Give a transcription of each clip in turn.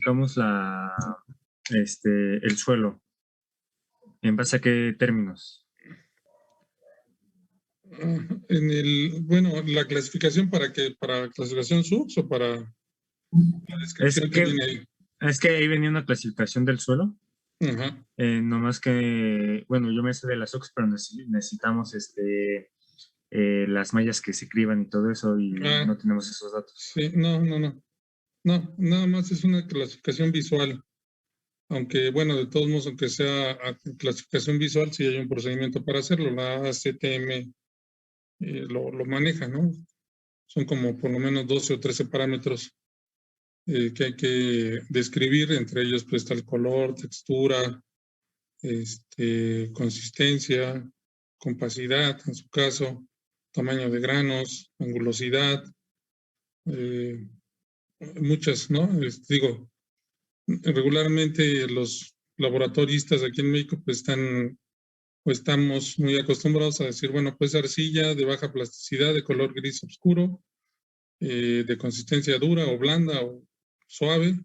clasificamos el suelo? ¿En base a qué términos? Bueno, la clasificación ¿para qué? ¿Para clasificación SUX o para la descripción que viene ahí? Es que ahí venía una clasificación del suelo. Ajá. Nomás que, bueno, yo me sé de las SUX, pero necesitamos las mallas que se criban y todo eso, y no tenemos esos datos. Sí, no, nada más es una clasificación visual. Aunque, bueno, de todos modos, aunque sea clasificación visual, sí hay un procedimiento para hacerlo. La ACTM lo maneja, ¿no? Son como por lo menos 12 o 13 parámetros que hay que describir. Entre ellos, pues, está el color, textura, consistencia, compacidad, en su caso, tamaño de granos, angulosidad, muchas, ¿no? Digo, regularmente los laboratoristas aquí en México pues estamos muy acostumbrados a decir, bueno, pues arcilla de baja plasticidad, de color gris oscuro, de consistencia dura o blanda o suave,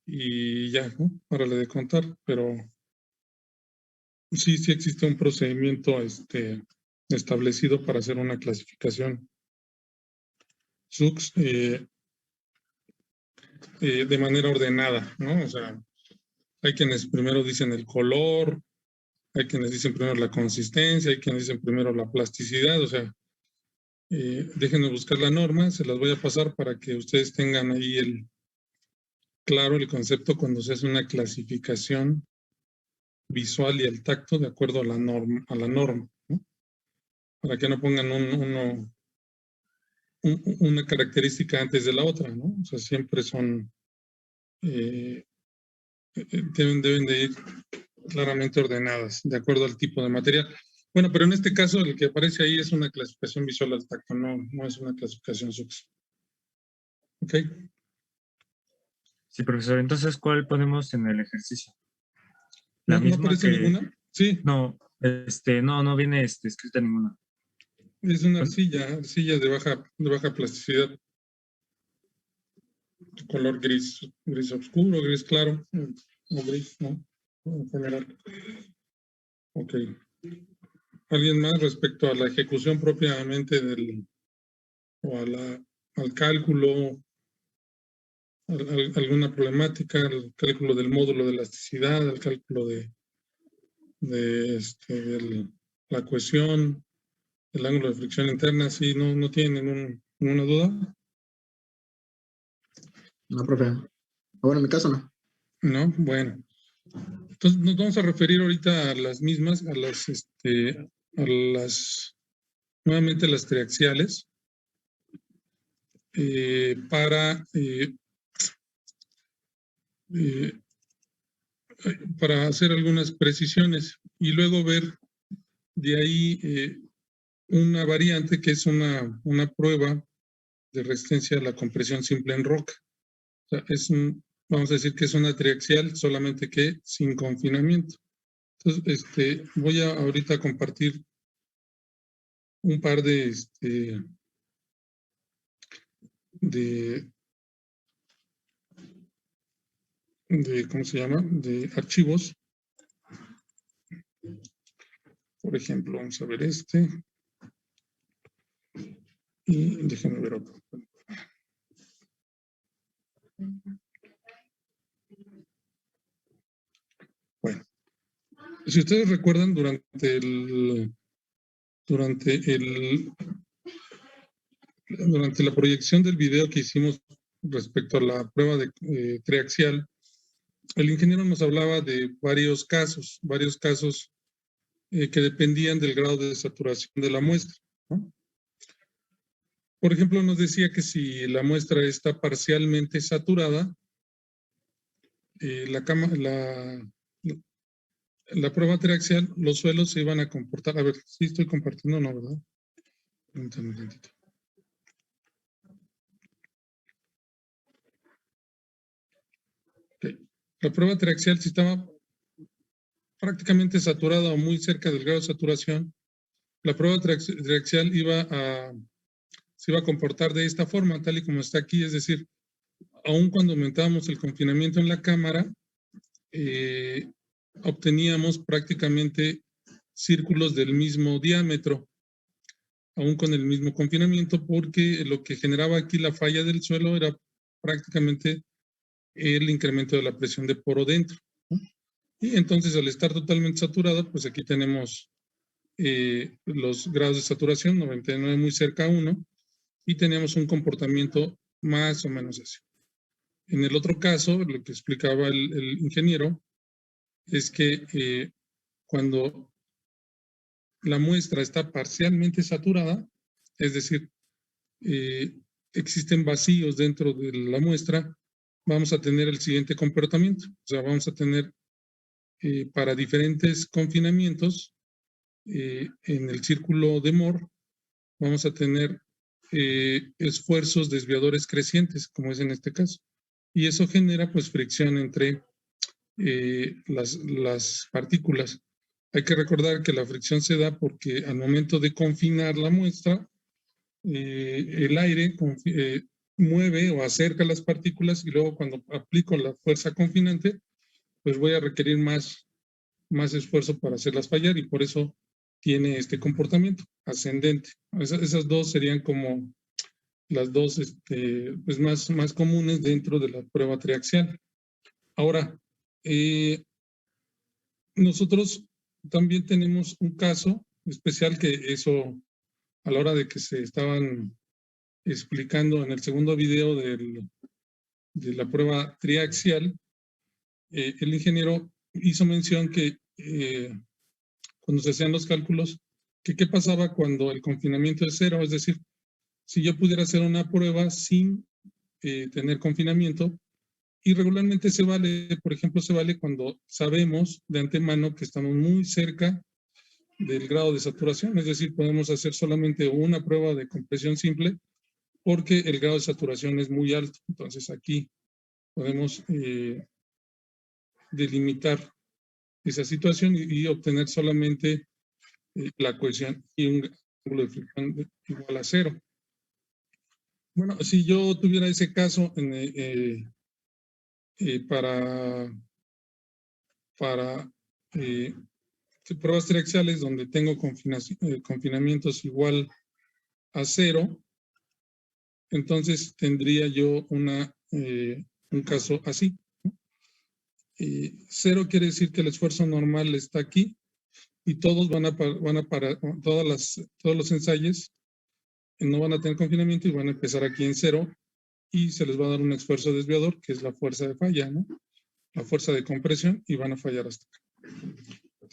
y ya, ¿no? Párale de contar, pero sí existe un procedimiento establecido para hacer una clasificación SUX de manera ordenada, ¿no? O sea, hay quienes primero dicen el color, hay quienes dicen primero la consistencia, hay quienes dicen primero la plasticidad, o sea, déjenme buscar la norma, se las voy a pasar para que ustedes tengan ahí claro el concepto cuando se hace una clasificación visual y el tacto de acuerdo a la norma, ¿no? Para que no pongan una característica antes de la otra, ¿no? O sea, siempre son, deben de ir claramente ordenadas de acuerdo al tipo de material. Bueno, pero en este caso el que aparece ahí es una clasificación visual al tacto, no es una clasificación SUX. ¿Ok? Sí, profesor. Entonces, ¿cuál ponemos en el ejercicio? ¿No aparece ninguna? Sí. No, no viene escrita ninguna. Es una arcilla de baja plasticidad. Color gris oscuro, gris claro, o gris, ¿no? En general. Ok. ¿Alguien más respecto a la ejecución propiamente o al cálculo, alguna problemática, el cálculo del módulo de elasticidad, el cálculo de la cohesión, el ángulo de fricción interna? ¿Sí no tienen ninguna duda? No, profe. Bueno, en mi caso no. No, bueno. Entonces nos vamos a referir ahorita a las mismas, nuevamente las triaxiales, para hacer algunas precisiones y luego ver de ahí una variante que es una prueba de resistencia a la compresión simple en roca. O sea, vamos a decir que es una triaxial, solamente que sin confinamiento. Entonces, voy a ahorita compartir un par de ¿cómo se llama? De archivos. Por ejemplo, vamos a ver y déjenme ver otro. Bueno, si ustedes recuerdan durante la proyección del video que hicimos respecto a la prueba de triaxial, el ingeniero nos hablaba de varios casos que dependían del grado de saturación de la muestra, ¿no? Por ejemplo, nos decía que si la muestra está parcialmente saturada, la prueba triaxial, los suelos se iban a comportar. A ver, sí estoy compartiendo, ¿no, verdad? Permítanme un momentito. Okay. La prueba triaxial, si estaba prácticamente saturada o muy cerca del grado de saturación, la prueba triaxial se iba a comportar de esta forma, tal y como está aquí, es decir, aun cuando aumentábamos el confinamiento en la cámara, obteníamos prácticamente círculos del mismo diámetro, aún con el mismo confinamiento, porque lo que generaba aquí la falla del suelo era prácticamente el incremento de la presión de poro dentro, ¿no? Y entonces, al estar totalmente saturado, pues aquí tenemos los grados de saturación, 99 muy cerca a 1, y tenemos un comportamiento más o menos así. En el otro caso, lo que explicaba el ingeniero, es que cuando la muestra está parcialmente saturada, es decir, existen vacíos dentro de la muestra, vamos a tener el siguiente comportamiento. O sea, vamos a tener para diferentes confinamientos en el círculo de Moore, vamos a tener esfuerzos desviadores crecientes, como es en este caso. Y eso genera pues fricción entre las partículas. Hay que recordar que la fricción se da porque al momento de confinar la muestra, el aire mueve o acerca las partículas, y luego cuando aplico la fuerza confinante, pues voy a requerir más esfuerzo para hacerlas fallar, y por eso tiene este comportamiento ascendente. Esas dos serían como las dos pues más comunes dentro de la prueba triaxial. Ahora, nosotros también tenemos un caso especial que eso, a la hora de que se estaban explicando en el segundo video de la prueba triaxial, el ingeniero hizo mención que cuando se hacían los cálculos, que qué pasaba cuando el confinamiento es 0, es decir, si yo pudiera hacer una prueba sin tener confinamiento, y regularmente se vale, por ejemplo, se vale cuando sabemos de antemano que estamos muy cerca del grado de saturación, es decir, podemos hacer solamente una prueba de compresión simple porque el grado de saturación es muy alto. Entonces aquí podemos delimitar esa situación y obtener solamente la cohesión y un ángulo de fricción igual a 0. Bueno, si yo tuviera ese caso para pruebas triaxiales donde tengo confinamientos igual a 0, entonces tendría yo un caso así, ¿no? 0 quiere decir que el esfuerzo normal está aquí y todos van a parar, todos los ensayos no van a tener confinamiento y van a empezar aquí en 0, y se les va a dar un esfuerzo desviador, que es la fuerza de falla, ¿no? La fuerza de compresión, y van a fallar hasta acá.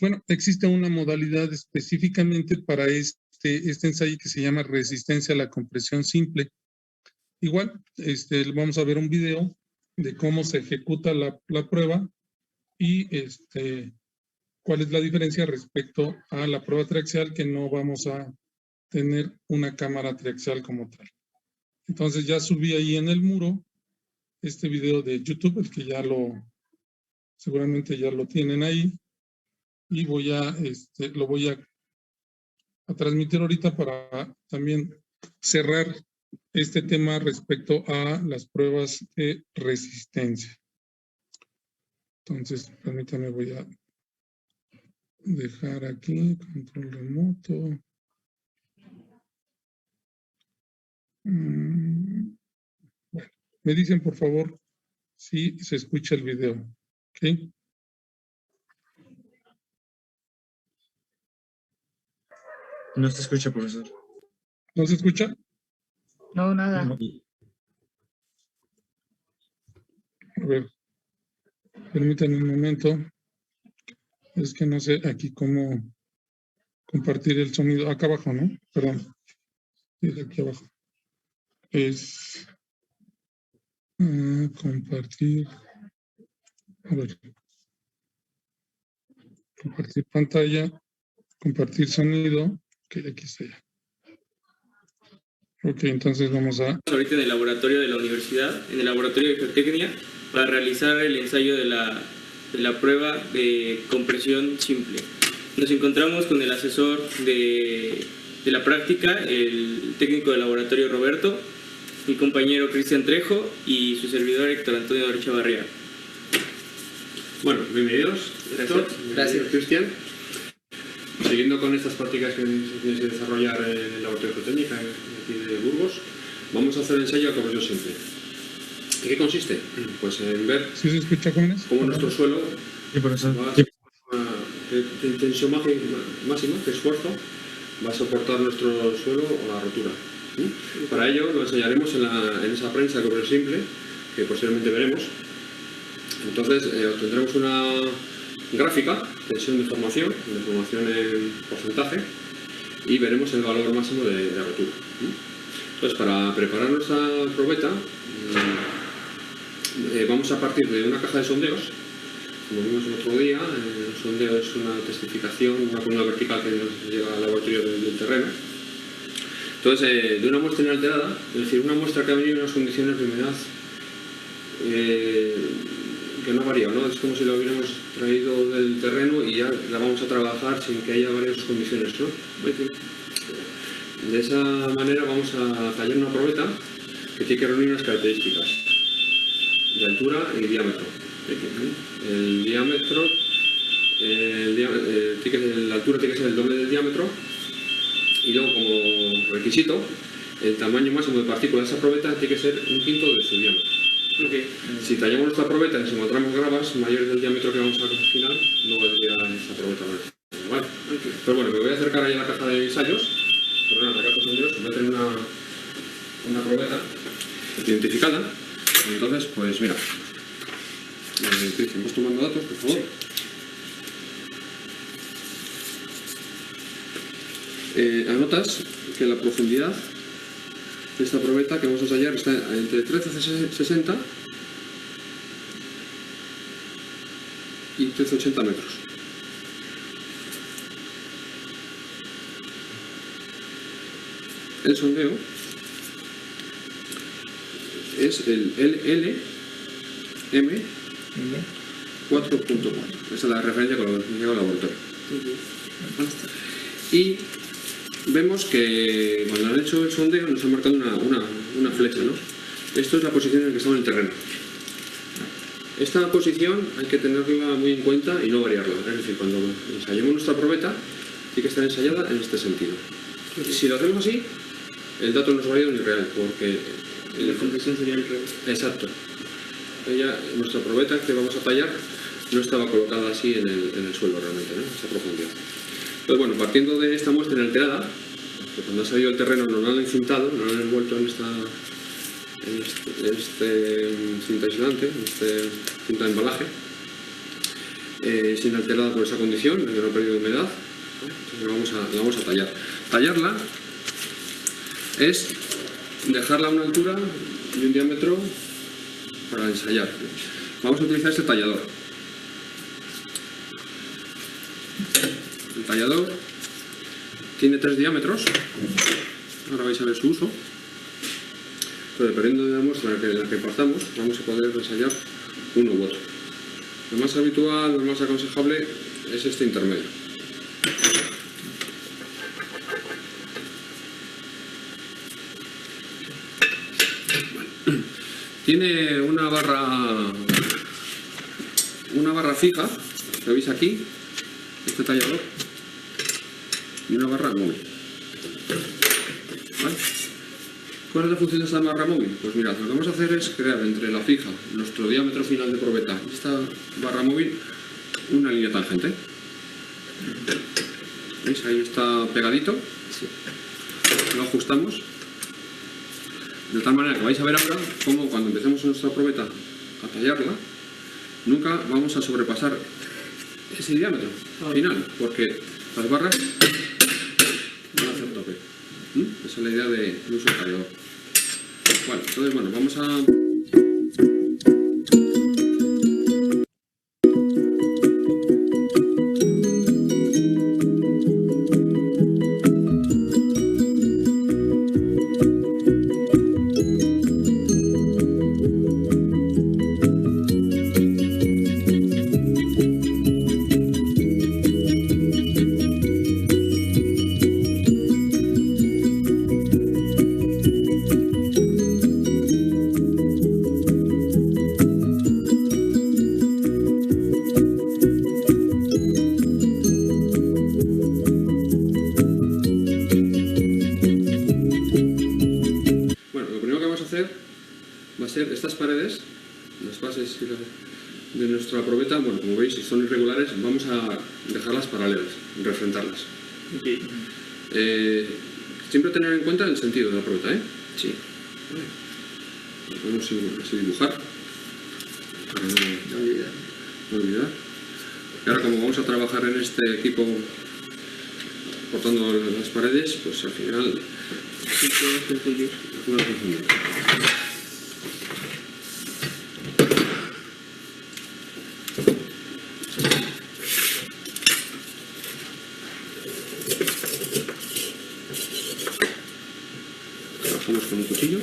Bueno, existe una modalidad específicamente para este ensayo que se llama resistencia a la compresión simple. Igual, vamos a ver un video de cómo se ejecuta la prueba y cuál es la diferencia respecto a la prueba triaxial, que no vamos a tener una cámara triaxial como tal. Entonces ya subí ahí en el muro este video de YouTube, el que seguramente ya lo tienen ahí, y lo voy a transmitir ahorita para también cerrar este tema respecto a las pruebas de resistencia. Entonces, permítame, voy a dejar aquí control remoto. Bueno, me dicen por favor si se escucha el video. ¿Ok? No se escucha, profesor. ¿No se escucha? No, nada. No. A ver, permítanme un momento. Es que no sé aquí cómo compartir el sonido. Acá abajo, ¿no? Perdón. Es aquí abajo. Es compartir. A ver. Compartir pantalla. Compartir sonido. Ok, aquí está ya. Ok, entonces vamos a... Ahorita en el laboratorio de la universidad, en el laboratorio de geotecnia, para realizar el ensayo de la prueba de compresión simple. Nos encontramos con el asesor de la práctica, el técnico del laboratorio Roberto, mi compañero Cristian Trejo y su servidor Héctor Antonio Echavarría. Bueno, bienvenidos, Héctor. Gracias. Cristian. Siguiendo con estas prácticas que tienes que desarrollar en el laboratorio de geotécnica aquí de Burgos, vamos a hacer el ensayo de compresión simple. ¿En qué consiste? Pues en ver ¿Sí se escucha, jóvenes? cómo nuestro suelo Sí, profesor. va a qué tensión máxima, qué esfuerzo va a soportar nuestro suelo o la rotura. ¿Sí? Para ello lo ensayaremos en esa prensa de compresión simple, que posteriormente veremos. Entonces obtendremos una gráfica, tensión de formación en porcentaje, y veremos el valor máximo de rotura. Entonces, para preparar nuestra probeta, vamos a partir de una caja de sondeos. Como vimos el otro día, el sondeo es una testificación, una columna vertical que nos llega al laboratorio del terreno. Entonces, de una muestra inalterada, es decir, una muestra que ha venido en unas condiciones de humedad que no varía, ¿no? Es como si lo hubiéramos traído del terreno y ya la vamos a trabajar sin que haya varias condiciones, ¿no? De esa manera vamos a tallar una probeta que tiene que reunir unas características de altura y diámetro. El diámetro, la altura tiene que ser el doble del diámetro, y luego, como requisito, el tamaño máximo de partículas de esa probeta tiene que ser un quinto de su diámetro. Okay. Si tallamos nuestra probeta y nos encontramos gravas mayores del diámetro que vamos a al final, no valdría esa probeta. ¿Vale? Okay. Pues bueno, me voy a acercar ahí a la caja de ensayos, perdón, a la caja de ensayos, voy a tener una probeta identificada. Entonces, pues mira, ¿estás tomando datos, por favor? Sí. Anotas que la profundidad de esta probeta que vamos a ensayar está entre 1360 y 1380 metros. El sondeo es el LM 4.4. Esa es la referencia con la que llega al laboratorio. Y vemos que cuando han hecho el sondeo nos han marcado una flecha, ¿no? Esto es la posición en la que estamos en el terreno. Esta posición hay que tenerla muy en cuenta y no variarla. Es decir, cuando ensayemos nuestra probeta, tiene que estar ensayada en este sentido. Si lo hacemos así, el dato no es válido ni real, porque La compresión sería el revés. exacto. Nuestra probeta que vamos a tallar no estaba colocada así en el suelo realmente, ¿no? Esa profundidad. Entonces, bueno, partiendo de esta muestra inalterada, que cuando ha salido el terreno no lo han encintado, no lo han envuelto en este cinta aislante, en este cinta de embalaje, es inalterada por esa condición, de que no ha perdido humedad, entonces la vamos a tallar. Tallarla es dejarla a una altura y un diámetro para ensayar. Vamos a utilizar este tallador. El tallador tiene 3 diámetros. Ahora vais a ver su uso. Pero dependiendo de la muestra en la que partamos, vamos a poder ensayar uno u otro. Lo más habitual, lo más aconsejable es este intermedio. Tiene una barra fija, lo veis aquí, este tallador, y una barra móvil. ¿Vale? ¿Cuál es la función de esta barra móvil? Pues mirad, lo que vamos a hacer es crear entre la fija, nuestro diámetro final de probeta, y esta barra móvil, una línea tangente. ¿Veis? Ahí está pegadito. Lo ajustamos. De tal manera que vais a ver ahora cómo cuando empecemos nuestra probeta a tallarla, nunca vamos a sobrepasar ese diámetro final, porque las barras van a hacer tope. Esa es la idea del uso del tallador. Vale, entonces bueno, vamos a... ser estas paredes, las bases de nuestra probeta, bueno, como veis, si son irregulares, vamos a dejarlas paralelas, refrentarlas. Ok. Siempre tener en cuenta el sentido de la probeta, ¿eh? Sí. Vamos a dibujar para no olvidar. Y ahora, como vamos a trabajar en este equipo cortando las paredes, pues al final Sí, puedo confundir. no nos confundimos. Trabajamos con un cuchillo.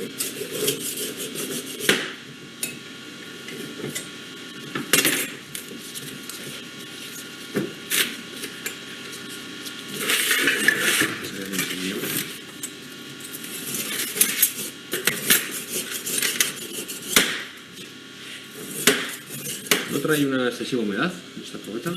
No trae una excesiva humedad esta probeta.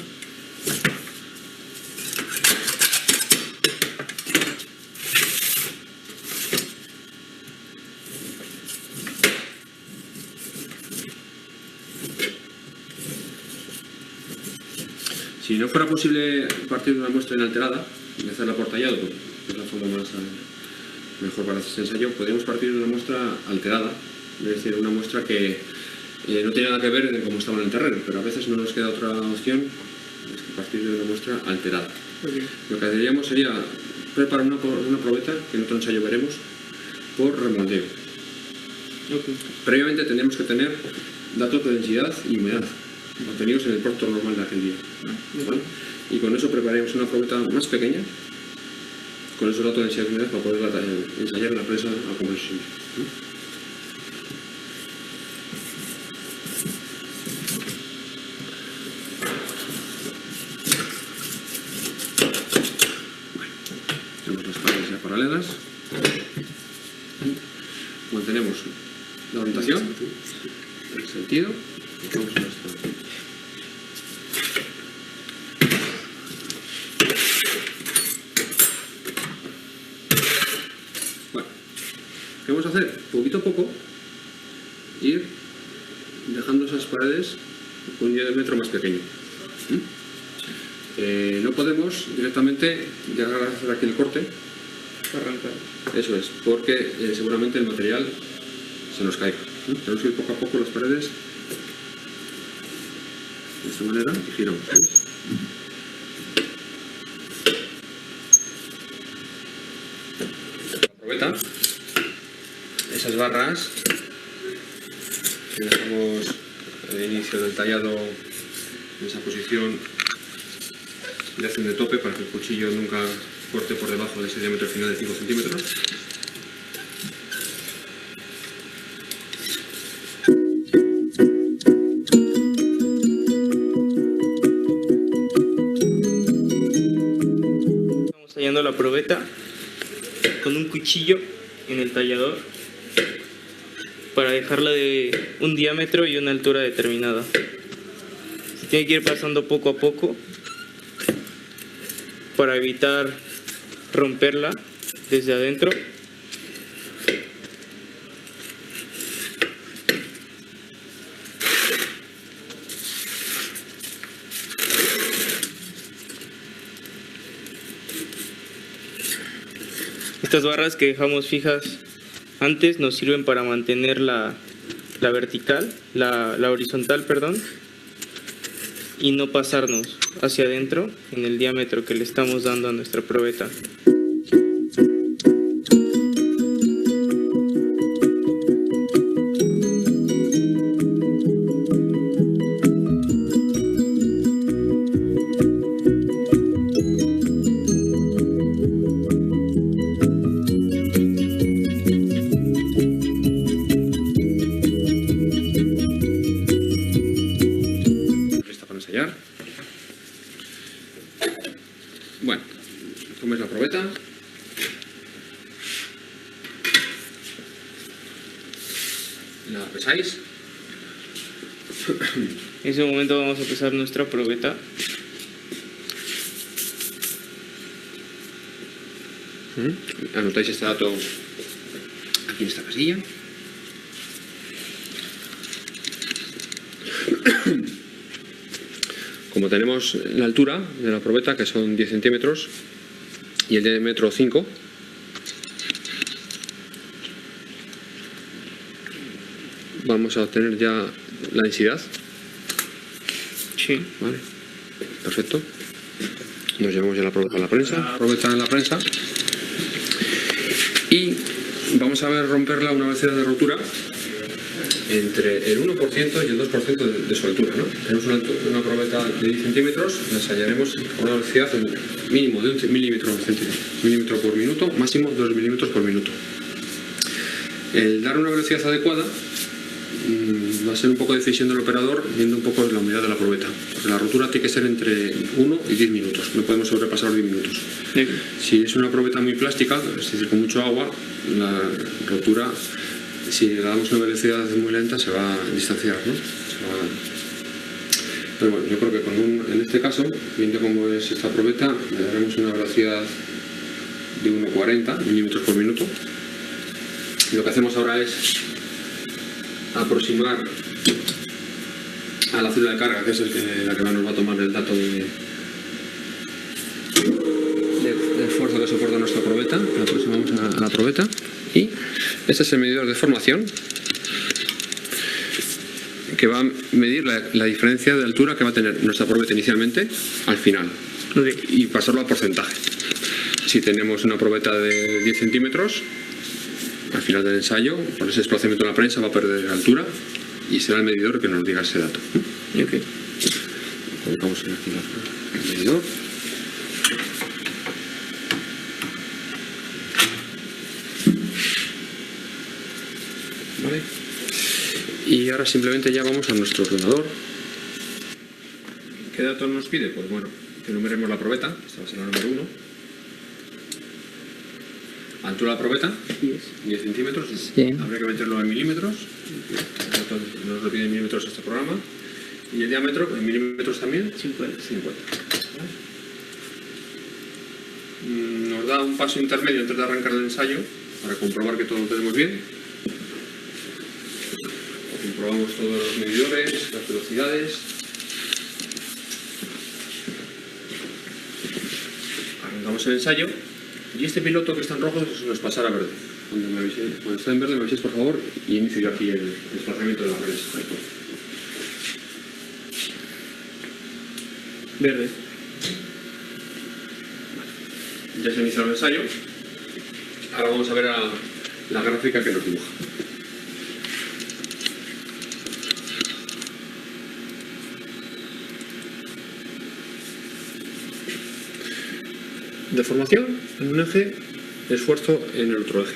Si no fuera posible partir de una muestra inalterada y hacerla por tallado, que es la forma más mejor para este ensayo, podríamos partir de una muestra alterada, es decir, una muestra que no tiene nada que ver en cómo estaba en el terreno, pero a veces no nos queda otra opción, es que partir de una muestra alterada. Okay. Lo que haríamos sería preparar una probeta, que en otro ensayo veremos, por remoldeo. Okay. Previamente tendríamos que tener datos de densidad y humedad, mantenidos en el porto normal de aquel día. ¿Vale? Y con eso prepararíamos una probeta más pequeña, con esos datos de densidad y humedad, para poder ensayar la presa a compresión. Tenemos las paredes ya paralelas. Mantenemos la orientación, el sentido. Y vamos a nuestro... Bueno, ¿qué vamos a hacer? Poquito a poco ir dejando esas paredes un diámetro más pequeño. No podemos directamente llegar a hacer aquí el corte. Arrancar. Eso es, porque seguramente el material se nos caiga. Tenemos que ir poco a poco las paredes de esta manera y giramos. La probeta, esas barras que dejamos al inicio del tallado en esa posición le hacen de tope para que el cuchillo nunca corte por debajo de ese diámetro final de 5 centímetros. Estamos tallando la probeta con un cuchillo en el tallador para dejarla de un diámetro y una altura determinada. Se tiene que ir pasando poco a poco para evitar romperla desde adentro. Estas barras que dejamos fijas antes nos sirven para mantener la vertical, la horizontal, perdón, y no pasarnos hacia adentro en el diámetro que le estamos dando a nuestra probeta. Lista para ensayar. Bueno, tomáis la probeta. La pesáis. En ese momento vamos a pesar nuestra probeta. Anotáis este dato aquí en esta casilla. como tenemos la altura de la probeta, que son 10 centímetros, y el diámetro 5, vamos a obtener ya la densidad. Sí. Vale, perfecto. Nos llevamos ya la probeta a la prensa. Probeta en la prensa. Y vamos a ver romperla a una velocidad de rotura entre el 1% y el 2% de su altura, ¿no? Tenemos una probeta de 10 centímetros, la ensayaremos a una velocidad mínimo de 1 milímetro por minuto, máximo 2 milímetros por minuto. El dar una velocidad adecuada va a ser un poco decisión del operador, viendo un poco la humedad de la probeta, porque la rotura tiene que ser entre 1 y 10 minutos, no podemos sobrepasar los 10 minutos. Si es una probeta muy plástica, es decir, con mucho agua, la rotura, si le damos una velocidad muy lenta, se va a distanciar, ¿no? Pero bueno, yo creo que en este caso, viendo cómo es esta probeta, le daremos una velocidad de 1,40 milímetros por minuto. Y lo que hacemos ahora es aproximar a la célula de carga, que es la que nos va a tomar el dato de esfuerzo que soporta nuestra probeta. La aproximamos a la probeta y este es el medidor de formación que va a medir la diferencia de altura que va a tener nuestra probeta inicialmente al final y pasarlo a porcentaje. Si tenemos una probeta de 10 centímetros, al final del ensayo, por ese desplazamiento de la prensa va a perder altura y será el medidor que nos diga ese dato. Okay. Colocamos aquí el medidor. Vale. Y ahora simplemente ya vamos a nuestro ordenador. ¿Qué datos nos pide? Pues bueno, que numeremos la probeta, esta va a ser la número 1. Altura de la probeta, 10 centímetros, Sí. habría que meterlo en milímetros, nos lo pide en milímetros este programa, y el diámetro en milímetros también, 50. Nos da un paso intermedio antes de arrancar el ensayo para comprobar que todo lo tenemos bien. Comprobamos todos los medidores, las velocidades. Arrancamos el ensayo. Y este piloto que está en rojo nos pasará a verde. Cuando está en verde me aviséis por favor y inicio yo aquí el desplazamiento de la prensa. Verde. Ya se ha iniciado el ensayo. Ahora vamos a ver la gráfica que nos dibuja. Deformación en un eje, esfuerzo en el otro eje.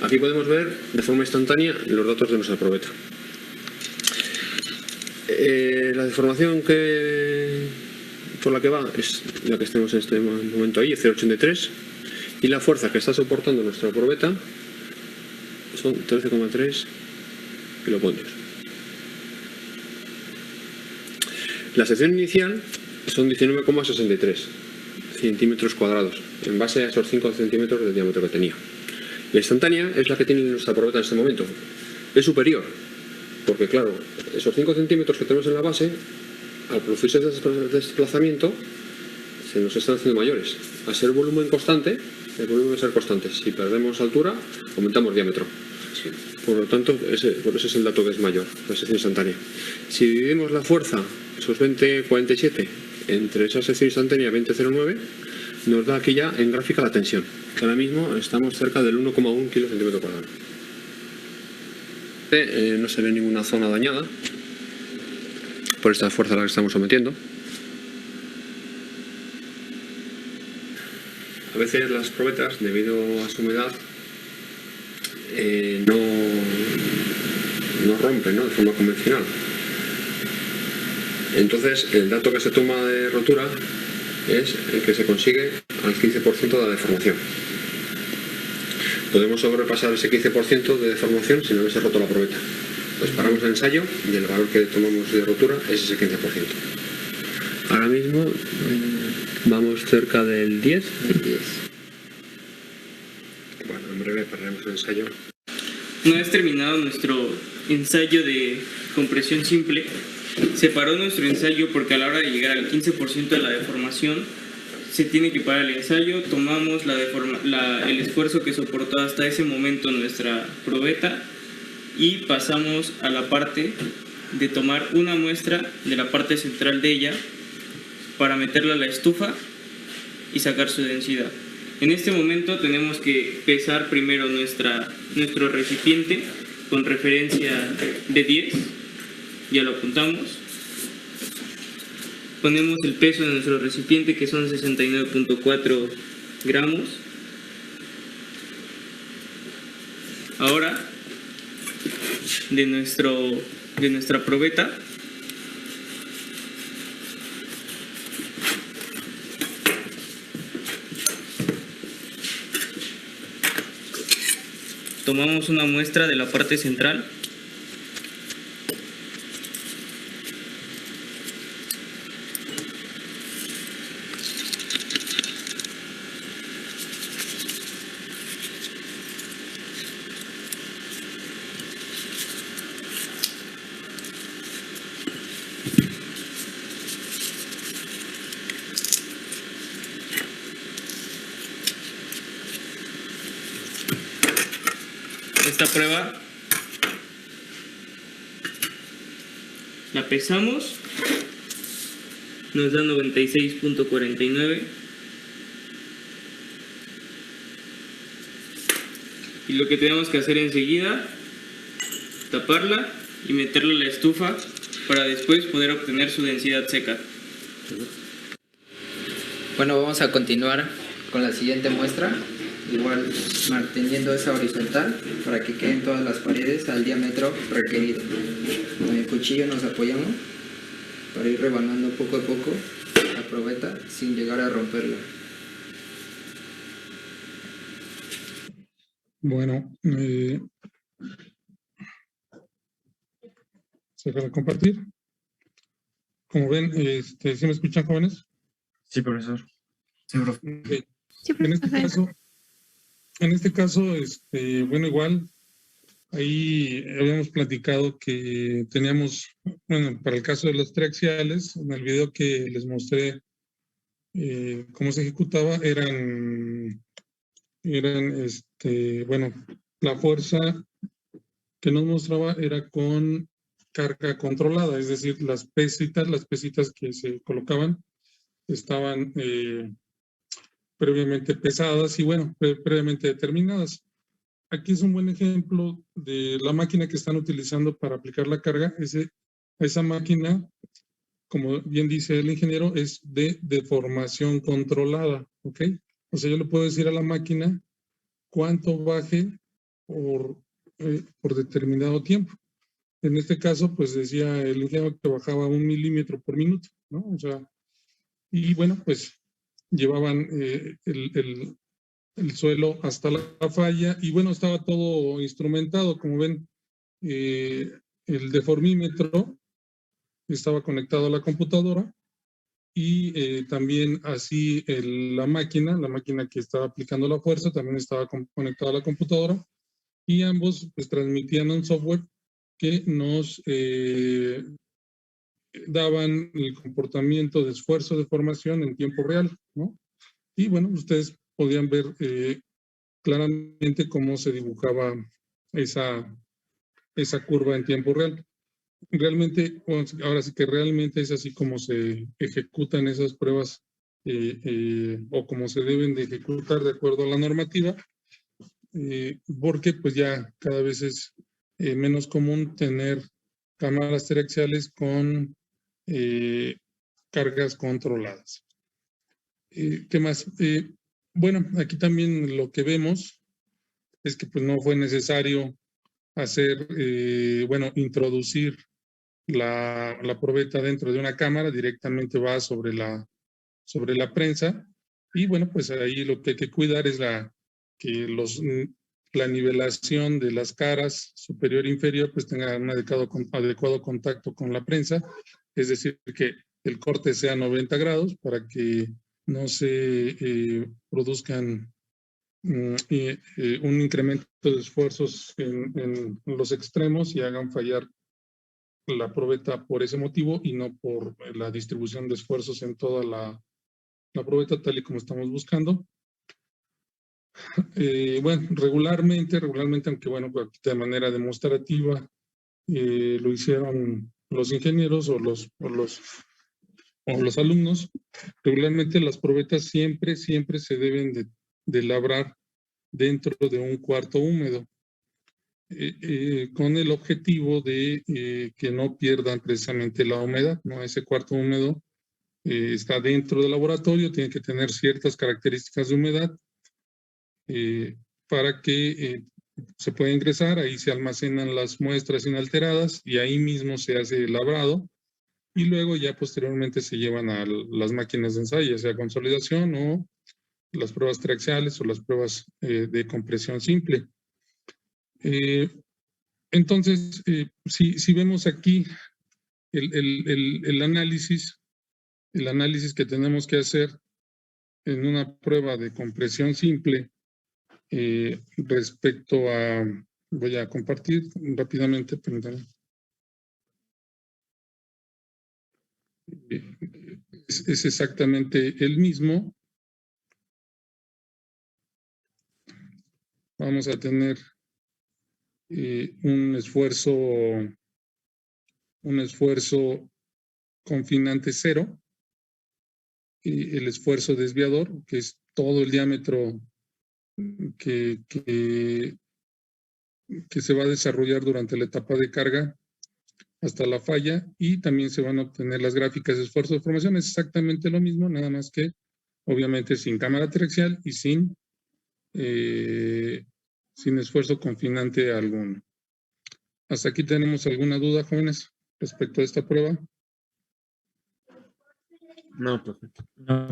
Aquí podemos ver de forma instantánea los datos de nuestra probeta. La deformación por la que va es la que tenemos en este momento ahí, 0,83, y la fuerza que está soportando nuestra probeta son 13,3 kiloponios. La sección inicial son 19,63 centímetros cuadrados, en base a esos 5 centímetros de diámetro que tenía. La instantánea es la que tiene nuestra probeta en este momento. Es superior, porque claro, esos 5 centímetros que tenemos en la base, al producirse el desplazamiento, se nos están haciendo mayores. Al ser volumen constante, el volumen va a ser constante. Si perdemos altura, aumentamos diámetro. Por lo tanto, por eso es el dato que es mayor, la sección instantánea. Si dividimos la fuerza, esos 20,47, entre esa sección instantánea 20,09, nos da aquí ya en gráfica la tensión, que ahora mismo estamos cerca del 1,1 kilo centímetro cuadrado. No se ve ninguna zona dañada por esta fuerza a la que estamos sometiendo. A veces las probetas, debido a su humedad, no rompen, ¿no?, de forma convencional. Entonces, el dato que se toma de rotura es el que se consigue al 15% de la deformación. Podemos sobrepasar ese 15% de deformación si no hubiese roto la probeta. Pues paramos el ensayo y el valor que tomamos de rotura es ese 15%. Ahora mismo vamos cerca del 10. Bueno, en breve pararemos el ensayo. Una vez terminado nuestro ensayo de compresión simple, Se paró nuestro ensayo porque a la hora de llegar al 15% de la deformación se tiene que parar el ensayo. Tomamos el esfuerzo que soportó hasta ese momento nuestra probeta y pasamos a la parte de tomar una muestra de la parte central de ella para meterla a la estufa y sacar su densidad. En este momento tenemos que pesar primero nuestro recipiente con referencia de 10, ya lo apuntamos. Ponemos el peso de nuestro recipiente, que son 69.4 gramos. Ahora, de nuestra probeta, tomamos una muestra de la parte central. Esta prueba la pesamos, nos da 96.49 y lo que tenemos que hacer enseguida, taparla y meterla a la estufa para después poder obtener su densidad seca. Bueno, vamos a continuar con la siguiente muestra. Igual manteniendo esa horizontal para que queden todas las paredes al diámetro requerido. Con el cuchillo nos apoyamos para ir rebanando poco a poco la probeta sin llegar a romperla. Bueno, se acaba de compartir. Como ven, ¿sí me escuchan, jóvenes? Sí, profesor. Sí, profe. Okay. En este caso, bueno, igual, ahí habíamos platicado que teníamos, bueno, para el caso de los triaxiales, en el video que les mostré cómo se ejecutaba, eran, bueno, la fuerza que nos mostraba era con carga controlada, es decir, las pesitas que se colocaban estaban previamente pesadas y bueno, previamente determinadas. Aquí es un buen ejemplo de la máquina que están utilizando para aplicar la carga. Esa máquina, como bien dice el ingeniero, es de deformación controlada, ¿ok? O sea, yo le puedo decir a la máquina cuánto baje por determinado tiempo. En este caso, pues decía el ingeniero que bajaba 1 milímetro por minuto, ¿no? O sea, y bueno, pues llevaban el suelo hasta la falla y bueno, estaba todo instrumentado, como ven, el deformímetro estaba conectado a la computadora y también así la máquina que estaba aplicando la fuerza también estaba conectada a la computadora y ambos pues transmitían un software que nos daban el comportamiento de esfuerzo de formación en tiempo real, ¿no? Y bueno, ustedes podían ver claramente cómo se dibujaba esa curva en tiempo real. Realmente, ahora sí que realmente es así como se ejecutan esas pruebas o como se deben de ejecutar de acuerdo a la normativa, porque pues ya cada vez es menos común tener cámaras triaxiales con cargas controladas. ¿Qué más? Bueno, aquí también lo que vemos es que pues no fue necesario hacer, bueno, introducir la probeta dentro de una cámara, directamente va sobre la prensa y bueno, pues ahí lo que hay que cuidar es la nivelación de las caras superior e inferior pues tenga un adecuado contacto con la prensa, es decir, que el corte sea 90 grados para que no se produzcan un incremento de esfuerzos en los extremos y hagan fallar la probeta por ese motivo y no por la distribución de esfuerzos en toda la probeta tal y como estamos buscando. Bueno, regularmente, aunque bueno, de manera demostrativa, lo hicieron los ingenieros o los alumnos. Regularmente las probetas siempre se deben de labrar dentro de un cuarto húmedo, con el objetivo de que no pierdan precisamente la humedad, ¿no? Ese cuarto húmedo está dentro del laboratorio, tiene que tener ciertas características de humedad para que se pueda ingresar, ahí se almacenan las muestras inalteradas y ahí mismo se hace el labrado y luego ya posteriormente se llevan a las máquinas de ensayo, ya sea consolidación o las pruebas triaxiales o las pruebas de compresión simple. Entonces, si vemos aquí el análisis que tenemos que hacer en una prueba de compresión simple respecto a, voy a compartir rápidamente, permítanme. Es exactamente el mismo. Vamos a tener un esfuerzo confinante 0, y el esfuerzo desviador, que es todo el diámetro que se va a desarrollar durante la etapa de carga hasta la falla, y también se van a obtener las gráficas de esfuerzo de formación. Es exactamente lo mismo, nada más que obviamente sin cámara triaxial y sin esfuerzo confinante alguno. ¿Hasta aquí tenemos alguna duda, jóvenes, respecto a esta prueba? No, profe. No,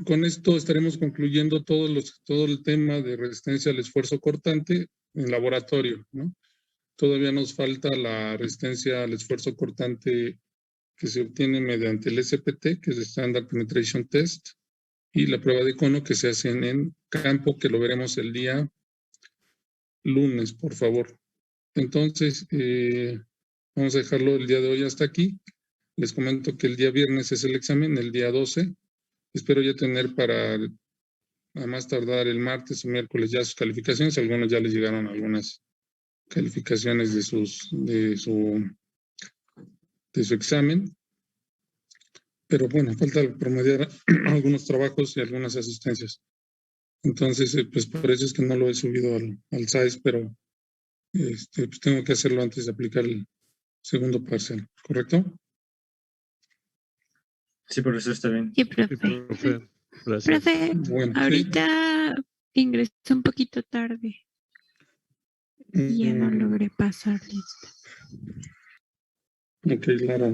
Con esto estaremos concluyendo todo el tema de resistencia al esfuerzo cortante en laboratorio, ¿no? Todavía nos falta la resistencia al esfuerzo cortante que se obtiene mediante el SPT, que es el Standard Penetration Test, y la prueba de cono que se hace en campo, que lo veremos el día lunes, por favor. Entonces, vamos a dejarlo el día de hoy hasta aquí. Les comento que el día viernes es el examen, el día 12. Espero ya tener para a más tardar el martes o miércoles ya sus calificaciones. Algunos ya les llegaron algunas calificaciones de su examen. Pero bueno, falta promediar algunos trabajos y algunas asistencias. Entonces, pues por eso es que no lo he subido al SAES, pero pues tengo que hacerlo antes de aplicar el segundo parcial, ¿correcto? sí, por eso está bien. Sí, Sí, profe. profe. Gracias. Profe, Bueno, sí. ahorita ingresé un poquito tarde y ya no logré pasar lista. Ok, Lara.